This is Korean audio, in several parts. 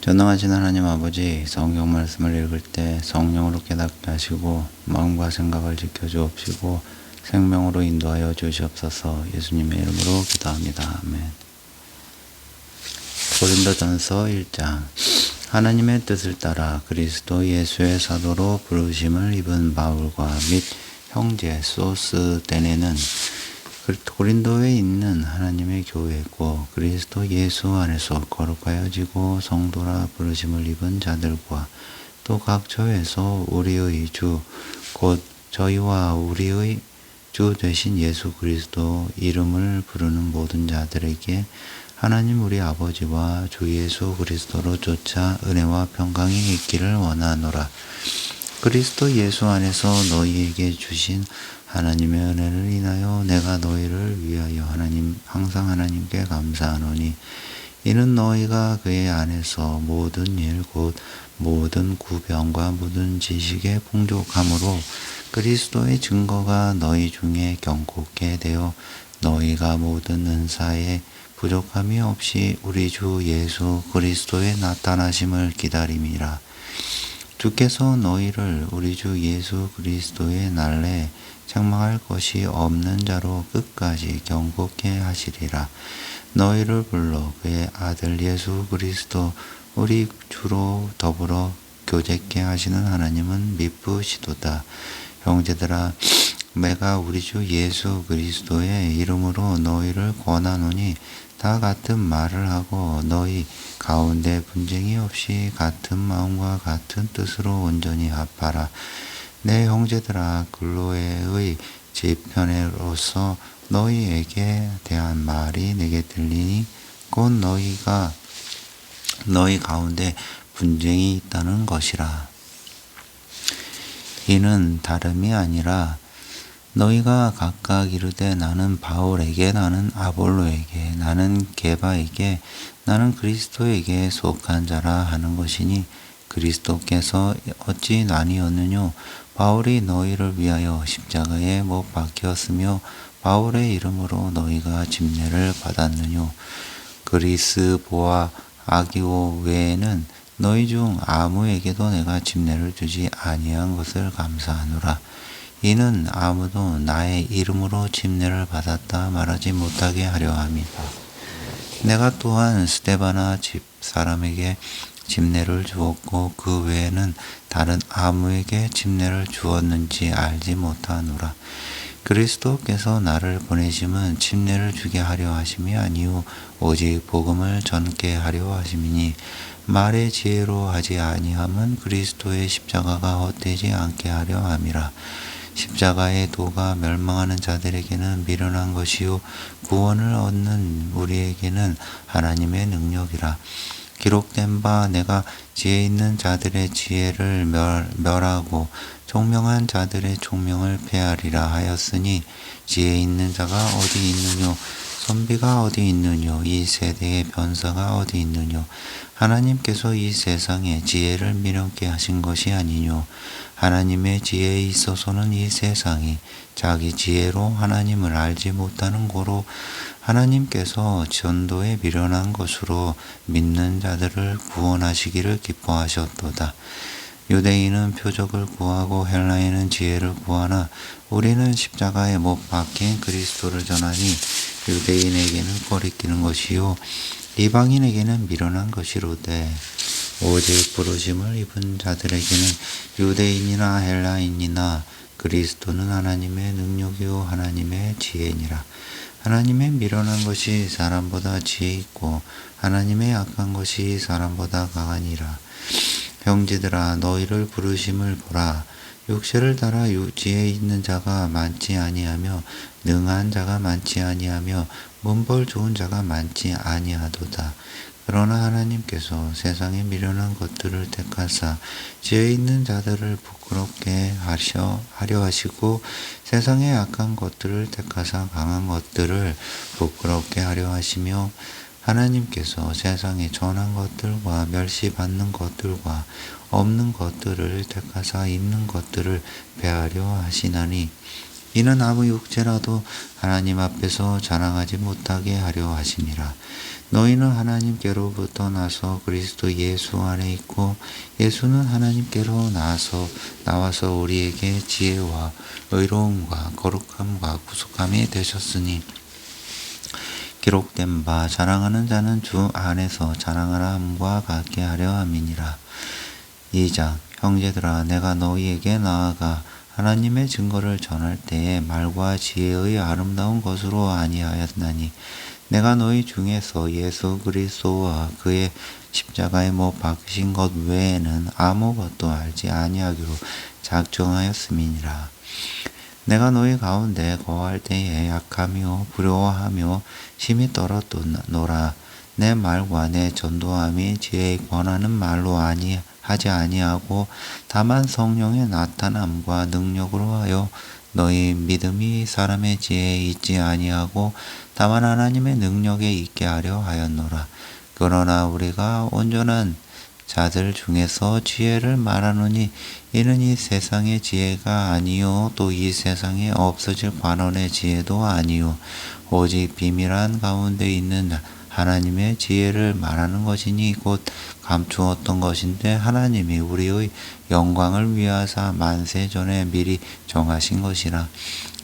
전능하신 하나님 아버지, 성경 말씀을 읽을 때 성령으로 깨닫게 하시고 마음과 생각을 지켜주옵시고 생명으로 인도하여 주시옵소서. 예수님의 이름으로 기도합니다. 아멘. 고린도전서 1장. 하나님의 뜻을 따라 그리스도 예수의 사도로 부르심을 입은 바울과 및 형제 소스데네는 고린도에 있는 하나님의 교회고 그리스도 예수 안에서 거룩하여지고 성도라 부르심을 입은 자들과 또 각 처에서 우리의 주 곧 저희와 우리의 주 되신 예수 그리스도 이름을 부르는 모든 자들에게 하나님 우리 아버지와 주 예수 그리스도로 쫓아 은혜와 평강이 있기를 원하노라. 그리스도 예수 안에서 너희에게 주신 하나님의 은혜를 인하여 내가 너희를 위하여 항상 하나님께 감사하노니 이는 너희가 그의 안에서 모든 일 곧 모든 구병과 모든 지식에 풍족함으로 그리스도의 증거가 너희 중에 경고케 되어 너희가 모든 은사에 부족함이 없이 우리 주 예수 그리스도의 나타나심을 기다림이라. 주께서 너희를 우리 주 예수 그리스도의 날에 책망할 것이 없는 자로 끝까지 경고케 하시리라. 너희를 불러 그의 아들 예수 그리스도 우리 주로 더불어 교제케 하시는 하나님은 미쁘시도다. 형제들아, 내가 우리 주 예수 그리스도의 이름으로 너희를 권하노니 다 같은 말을 하고 너희 가운데 분쟁이 없이 같은 마음과 같은 뜻으로 온전히 합하라. 내 형제들아, 글로에의 집편에로서 너희에게 대한 말이 내게 들리니 곧 너희 가운데 분쟁이 있다는 것이라. 이는 다름이 아니라 너희가 각각 이르되 나는 바울에게, 나는 아볼로에게, 나는 게바에게, 나는 그리스도에게 속한 자라 하는 것이니 그리스도께서 어찌 나뉘었느뇨? 바울이 너희를 위하여 십자가에 못 박혔으며 바울의 이름으로 너희가 집례를 받았느뇨? 그리스보와 아기오 외에는 너희 중 아무에게도 내가 집례를 주지 아니한 것을 감사하노라. 이는 아무도 나의 이름으로 집례를 받았다 말하지 못하게 하려 함이다. 내가 또한 스데바나 집 사람에게 집례를 주었고 그 외에는 다른 아무에게 집례를 주었는지 알지 못하노라. 그리스도께서 나를 보내심은 집례를 주게 하려 하심이 아니요 오직 복음을 전케 하려 하심이니 말의 지혜로 하지 아니함은 그리스도의 십자가가 헛되지 않게 하려 함이라. 십자가의 도가 멸망하는 자들에게는 미련한 것이요 구원을 얻는 우리에게는 하나님의 능력이라. 기록된 바 내가 지혜 있는 자들의 지혜를 멸하고 총명한 자들의 총명을 폐하리라 하였으니 지혜 있는 자가 어디 있느뇨? 선비가 어디 있느뇨? 이 세대의 변사가 어디 있느뇨? 하나님께서 이 세상에 지혜를 미련케 하신 것이 아니뇨? 하나님의 지혜에 있어서는 이 세상이 자기 지혜로 하나님을 알지 못하는 고로 하나님께서 전도에 미련한 것으로 믿는 자들을 구원하시기를 기뻐하셨도다. 유대인은 표적을 구하고 헬라인은 지혜를 구하나 우리는 십자가에 못 박힌 그리스도를 전하니 유대인에게는 거리끼는 것이요 이방인에게는 미련한 것이로되 오직 부르심을 입은 자들에게는 유대인이나 헬라인이나 그리스도는 하나님의 능력이요 하나님의 지혜니라. 하나님의 미련한 것이 사람보다 지혜 있고 하나님의 약한 것이 사람보다 강하니라. 형제들아, 너희를 부르심을 보라. 육체를 따라 지혜 있는 자가 많지 아니하며 능한 자가 많지 아니하며 문벌 좋은 자가 많지 아니하도다. 그러나 하나님께서 세상에 미련한 것들을 택하사 지혜 있는 자들을 부끄럽게 하려 하시고 세상에 약한 것들을 택하사 강한 것들을 부끄럽게 하려 하시며 하나님께서 세상에 전한 것들과 멸시받는 것들과 없는 것들을 택하사 있는 것들을 폐하려 하시나니 이는 아무 육체라도 하나님 앞에서 자랑하지 못하게 하려 하심이라. 너희는 하나님께로부터 나서 그리스도 예수 안에 있고 예수는 하나님께로 나와서 우리에게 지혜와 의로움과 거룩함과 구속함이 되셨으니 기록된 바 자랑하는 자는 주 안에서 자랑하라 함과 같게 하려 함이니라. 2장 형제들아 내가 너희에게 나아가 하나님의 증거를 전할 때에 말과 지혜의 아름다운 것으로 아니하였나니 내가 너희 중에서 예수 그리스도와 그의 십자가에 못 박으신 것 외에는 아무것도 알지 아니하기로 작정하였음이니라. 내가 너희 가운데 거할 때에 약하며 부러워하며 심히 떨었노라. 내 말과 내 전도함이 지혜의 권하는 말로 하지 아니하고 다만 성령의 나타남과 능력으로 하여 너희 믿음이 사람의 지혜에 있지 아니하고 다만 하나님의 능력에 있게 하려 하였노라. 그러나 우리가 온전한 자들 중에서 지혜를 말하노니 이는 이 세상의 지혜가 아니요 또 이 세상에 없어질 관원의 지혜도 아니요 오직 비밀한 가운데 있는 하나님의 지혜를 말하는 것이니 곧 감추었던 것인데 하나님이 우리의 영광을 위하사 만세 전에 미리 정하신 것이라.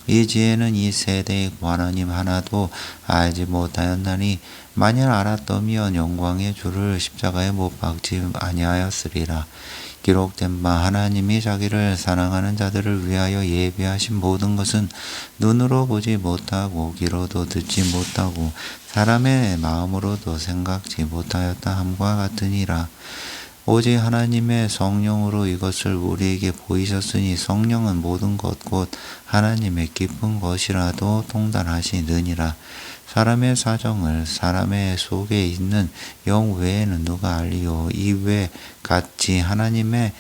이 지혜는 이 세대의 관원임 하나도 알지 못하였나니 만일 알았더면 영광의 주를 십자가에 못 박지 아니하였으리라. 기록된 바 하나님이 자기를 사랑하는 자들을 위하여 예비하신 모든 것은 눈으로 보지 못하고 귀로도 듣지 못하고 사람의 마음으로도 생각지 못하였다 함과 같으니라. 오직 하나님의 성령으로 이것을 우리에게 보이셨으니 성령은 모든 것 곧 하나님의 깊은 것이라도 통달하시느니라. 사람의 사정을 사람의 속에 있는 영 외에는 누가 알리요. 이 외 같이 하나님의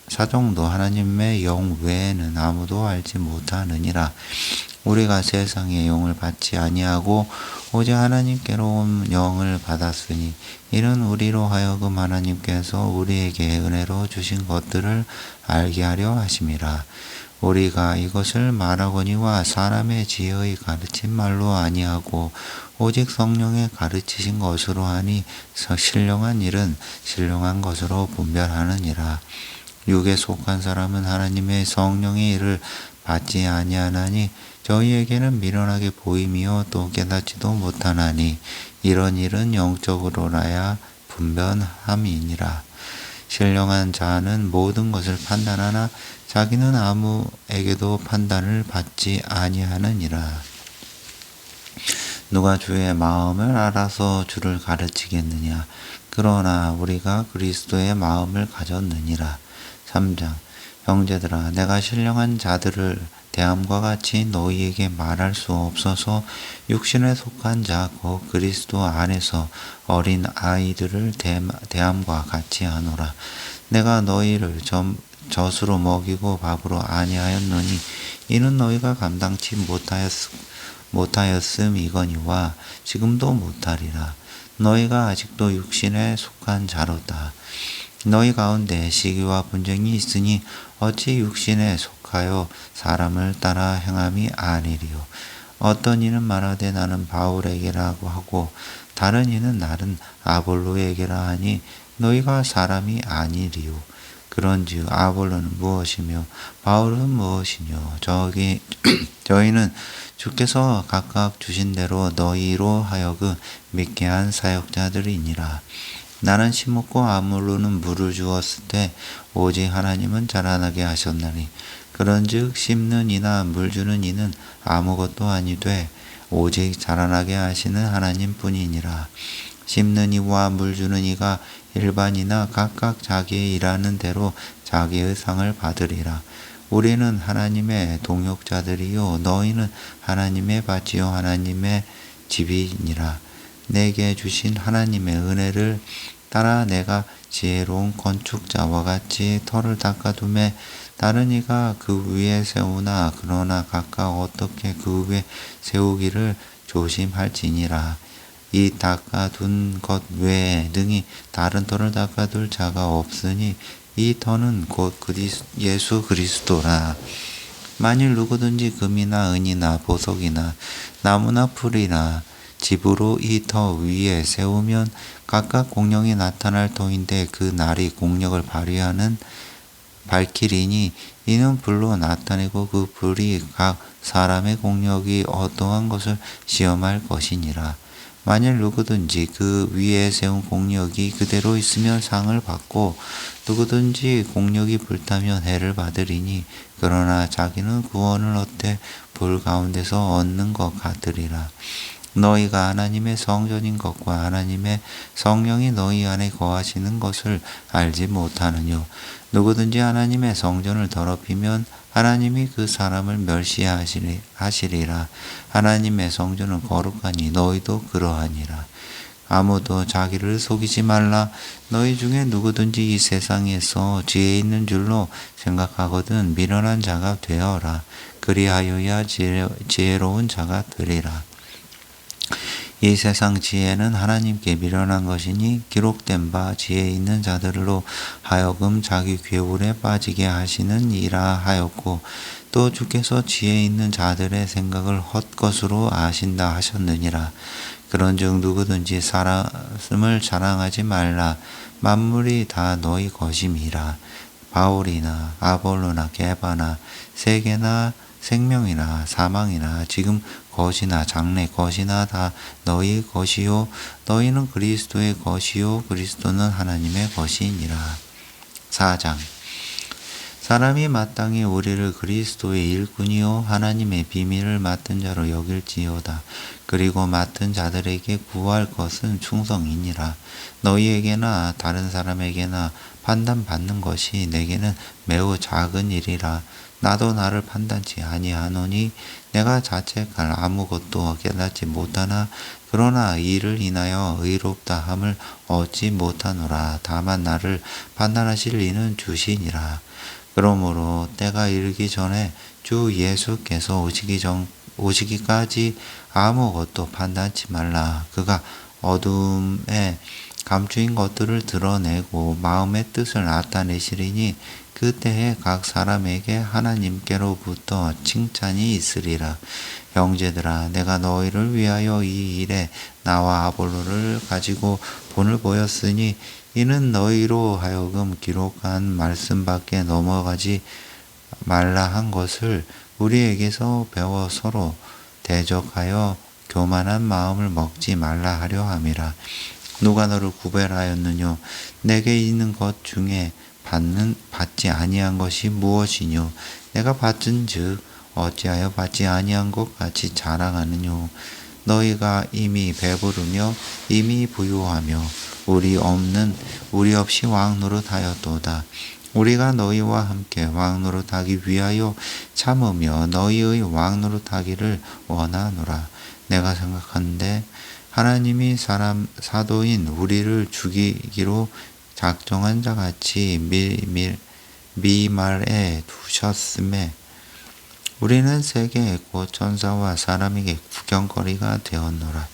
사정도 하나님의 영 외에는 아무도 알지 못하느니라. 우리가 세상의 영을 받지 아니하고 오직 하나님께로 온 영을 받았으니 이는 우리로 하여금 하나님께서 우리에게 은혜로 주신 것들을 알게 하려 하심이라. 우리가 이것을 말하거니와 사람의 지혜의 가르친 말로 아니하고 오직 성령의 가르치신 것으로 하니 신령한 일은 신령한 것으로 분별하느니라. 육에 속한 사람은 하나님의 성령의 일을 받지 아니하나니 저희에게는 미련하게 보임이요 또 깨닫지도 못하나니 이런 일은 영적으로라야 분별함이니라. 신령한 자는 모든 것을 판단하나 자기는 아무에게도 판단을 받지 아니하느니라. 누가 주의 마음을 알아서 주를 가르치겠느냐. 그러나 우리가 그리스도의 마음을 가졌느니라. 3장 형제들아 내가 신령한 자들을 대함과 같이 너희에게 말할 수 없어서 육신에 속한 자 곧 그리스도 안에서 어린 아이들을 대함과 같이 하노라. 내가 너희를 젖으로 먹이고 밥으로 아니하였노니 이는 너희가 감당치 못하였음이거니와 지금도 못하리라. 너희가 아직도 육신에 속한 자로다. 너희 가운데 시기와 분쟁이 있으니 어찌 육신에 속하여 사람을 따라 행함이 아니리요. 어떤 이는 말하되 나는 바울에게라고 하고 다른 이는 나는 아볼로에게라 하니 너희가 사람이 아니리요. 그런즉 아볼로는 무엇이며 바울은 무엇이뇨. 저희는 주께서 각각 주신 대로 너희로 하여금 믿게 한 사역자들이니라. 나는 심었고 아볼로는 물을 주었을 때 오직 하나님은 자라나게 하셨나니 그런즉 심는 이나 물 주는 이는 아무것도 아니되 오직 자라나게 하시는 하나님뿐이니라. 심는 이와 물 주는 이가 일반이나 각각 자기의 일하는 대로 자기의 상을 받으리라. 우리는 하나님의 동역자들이요 너희는 하나님의 밭이요 하나님의 집이니라. 내게 주신 하나님의 은혜를 따라 내가 지혜로운 건축자와 같이 터를 닦아두매 다른 이가 그 위에 세우나 그러나 각각 어떻게 그 위에 세우기를 조심할지니라. 이 닦아둔 것 외에 능히 다른 터를 닦아둘 자가 없으니 이 터는 곧 예수 그리스도라. 만일 누구든지 금이나 은이나 보석이나 나무나 풀이나 집으로 이 터 위에 세우면 각각 공령이 나타날 터인데 그 날이 공력을 발휘하는 밝히리니 이는 불로 나타내고 그 불이 각 사람의 공력이 어떠한 것을 시험할 것이니라. 만일 누구든지 그 위에 세운 공력이 그대로 있으면 상을 받고 누구든지 공력이 불타면 해를 받으리니 그러나 자기는 구원을 얻되 불 가운데서 얻는 것 같으리라. 너희가 하나님의 성전인 것과 하나님의 성령이 너희 안에 거하시는 것을 알지 못하느뇨. 누구든지 하나님의 성전을 더럽히면 하나님이 그 사람을 멸시하시리라. 하나님의 성전은 거룩하니 너희도 그러하니라. 아무도 자기를 속이지 말라. 너희 중에 누구든지 이 세상에서 지혜 있는 줄로 생각하거든 미련한 자가 되어라. 그리하여야 지혜로운 자가 되리라. 이 세상 지혜는 하나님께 미련한 것이니 기록된 바 지혜 있는 자들로 하여금 자기 괴울에 빠지게 하시는 이라 하였고 또 주께서 지혜 있는 자들의 생각을 헛것으로 아신다 하셨느니라. 그런즉 누구든지 사람을 자랑하지 말라. 만물이 다 너희 것임이라. 바울이나 아볼로나 게바나 세계나 생명이나 사망이나 지금 것이나 장래 것이나 다 너희 것이요 너희는 그리스도의 것이요 그리스도는 하나님의 것이니라. 4장 사람이 마땅히 우리를 그리스도의 일꾼이요 하나님의 비밀을 맡은 자로 여길지어다. 그리고 맡은 자들에게 구할 것은 충성이니라. 너희에게나 다른 사람에게나 판단받는 것이 내게는 매우 작은 일이라. 나도 나를 판단치 아니하노니 내가 자책할 아무것도 깨닫지 못하나 그러나 이를 인하여 의롭다 함을 얻지 못하노라. 다만 나를 판단하실 이는 주시니라. 그러므로 때가 이르기 전에 주 예수께서 오시기까지 아무것도 판단치 말라. 그가 어둠에 감추인 것들을 드러내고 마음의 뜻을 나타내시리니 그때에 각 사람에게 하나님께로부터 칭찬이 있으리라. 형제들아, 내가 너희를 위하여 이 일에 나와 아볼로를 가지고 본을 보였으니 이는 너희로 하여금 기록한 말씀밖에 넘어가지 말라 한 것을 우리에게서 배워 서로 대적하여 교만한 마음을 먹지 말라 하려 함이라. 누가 너를 구별하였느뇨? 내게 있는 것 중에 받지 아니한 것이 무엇이뇨? 내가 받은즉 어찌하여 받지 아니한 것 같이 자랑하느뇨? 너희가 이미 배부르며 이미 부유하며 우리 없이 왕노릇하였도다. 우리가 너희와 함께 왕노릇하기 위하여 참으며 너희의 왕노릇하기를 원하노라. 내가 생각하는데 하나님이 사도인 우리를 죽이기로 작정한 자같이 미말에 두셨음에 우리는 세계 곧 천사와 사람에게 구경거리가 되었노라.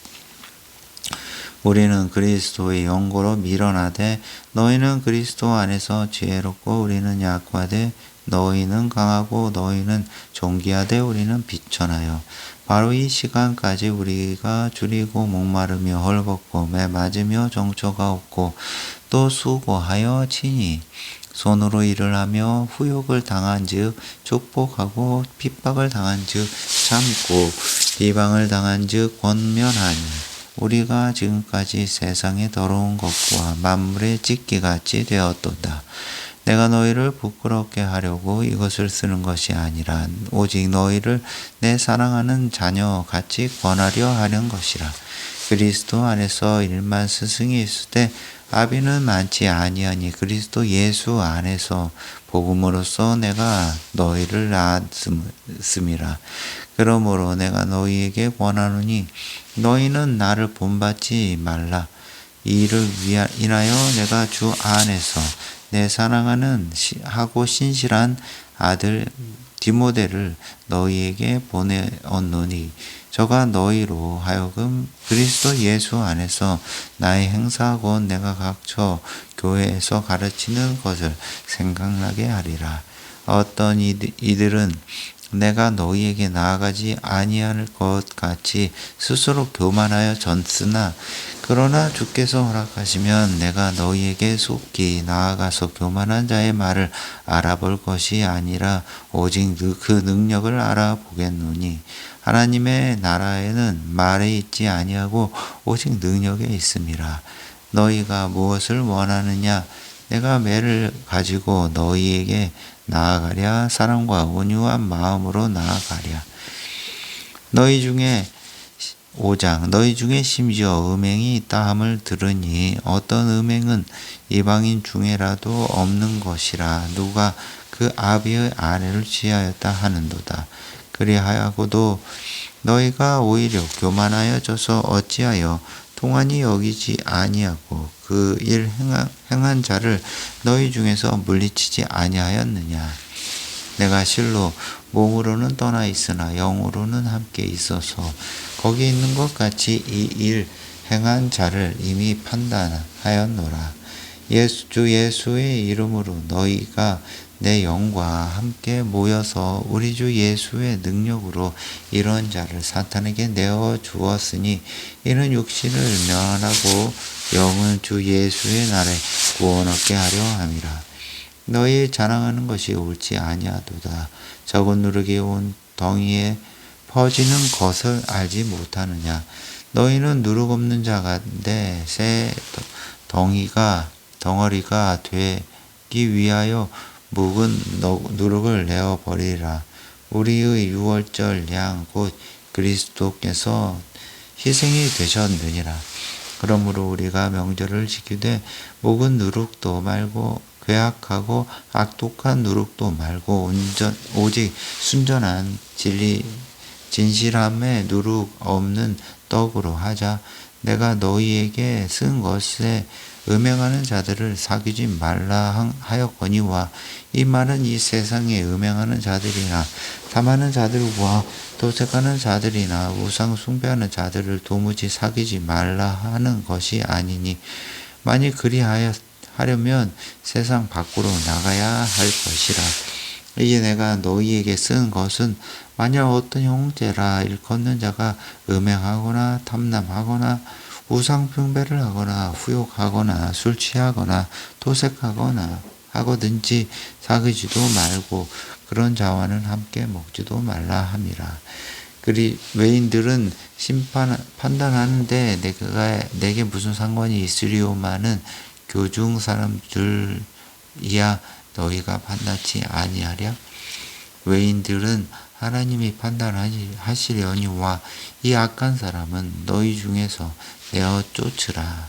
우리는 그리스도의 영고로 밀어나되 너희는 그리스도 안에서 지혜롭고 우리는 약화되 너희는 강하고 너희는 존귀하되 우리는 비천하여 바로 이 시간까지 우리가 줄이고 목마르며 헐벗고 매맞으며 정처가 없고 또 수고하여 치니 손으로 일을 하며 후욕을 당한즉 축복하고 핍박을 당한즉 참고 비방을 당한즉 권면하니 우리가 지금까지 세상의 더러운 것과 만물의 찢기같이 되었도다. 내가 너희를 부끄럽게 하려고 이것을 쓰는 것이 아니라 오직 너희를 내 사랑하는 자녀같이 권하려 하는 것이라. 그리스도 안에서 1만 스승이 있을 때 아비는 많지 아니하니 그리스도 예수 안에서 복음으로써 내가 너희를 낳았음이라. 그러므로 내가 너희에게 권하노니 너희는 나를 본받지 말라. 이 일을 인하여 내가 주 안에서 내 사랑하는 하고 신실한 아들 디모데를 너희에게 보내었노니 저가 너희로 하여금 그리스도 예수 안에서 나의 행사 곧 내가 각처 교회에서 가르치는 것을 생각나게 하리라. 어떤 이들은 내가 너희에게 나아가지 아니할 것 같이 스스로 교만하여 졌으나 그러나 주께서 허락하시면 내가 너희에게 속히 나아가서 교만한 자의 말을 알아볼 것이 아니라 오직 그 능력을 알아보겠노니 하나님의 나라에는 말에 있지 아니하고 오직 능력에 있음이라. 너희가 무엇을 원하느냐? 내가 매를 가지고 너희에게 나아가랴. 사랑과 온유한 마음으로 나아가랴. 너희 중에 5장 너희 중에 심지어 음행이 있다 함을 들으니 어떤 음행은 이방인 중에라도 없는 것이라. 누가 그 아비의 아내를 취하였다 하는도다. 그리하여도 너희가 오히려 교만하여져서 어찌하여 동안히 여기지 아니하고 그 일 행한 자를 너희 중에서 물리치지 아니하였느냐. 내가 실로 몸으로는 떠나 있으나 영으로는 함께 있어서 거기 있는 것 같이 이 일 행한 자를 이미 판단하였노라. 주 예수의 이름으로 너희가 내 영과 함께 모여서 우리 주 예수의 능력으로 이런 자를 사탄에게 내어 주었으니 이는 육신을 면하고 영은 주 예수의 날에 구원 얻게 하려 함이라. 너희 자랑하는 것이 옳지 아니하도다. 적은 누룩이 온 덩이에 퍼지는 것을 알지 못하느냐. 너희는 누룩 없는 자간데 새 덩어리가 되기 위하여 묵은 누룩을 내어 버리라. 우리의 유월절 양 곧 그리스도께서 희생이 되셨느니라. 그러므로 우리가 명절을 지키되 묵은 누룩도 말고 괴악하고 악독한 누룩도 말고 오직 순전한 진실함에 누룩 없는 떡으로 하자. 내가 너희에게 쓴 것에 음행하는 자들을 사귀지 말라 하였거니와 이 말은 이 세상에 음행하는 자들이나 탐하는 자들과 도색하는 자들이나 우상 숭배하는 자들을 도무지 사귀지 말라 하는 것이 아니니 만일 그리하려면 세상 밖으로 나가야 할 것이라. 이제 내가 너희에게 쓴 것은 만일 어떤 형제라 일컫는 자가 음행하거나 탐남하거나 우상 숭배를 하거나 후욕하거나 술 취하거나 도색하거나 하거든지 사귀지도 말고 그런 자와는 함께 먹지도 말라 함이라. 외인들은 판단하는데 내게 무슨 상관이 있으리오마는 교중 사람들이야 너희가 판단치 아니하랴. 외인들은 하나님이 판단하시려니와 이 악한 사람은 너희 중에서 내어 쫓으라.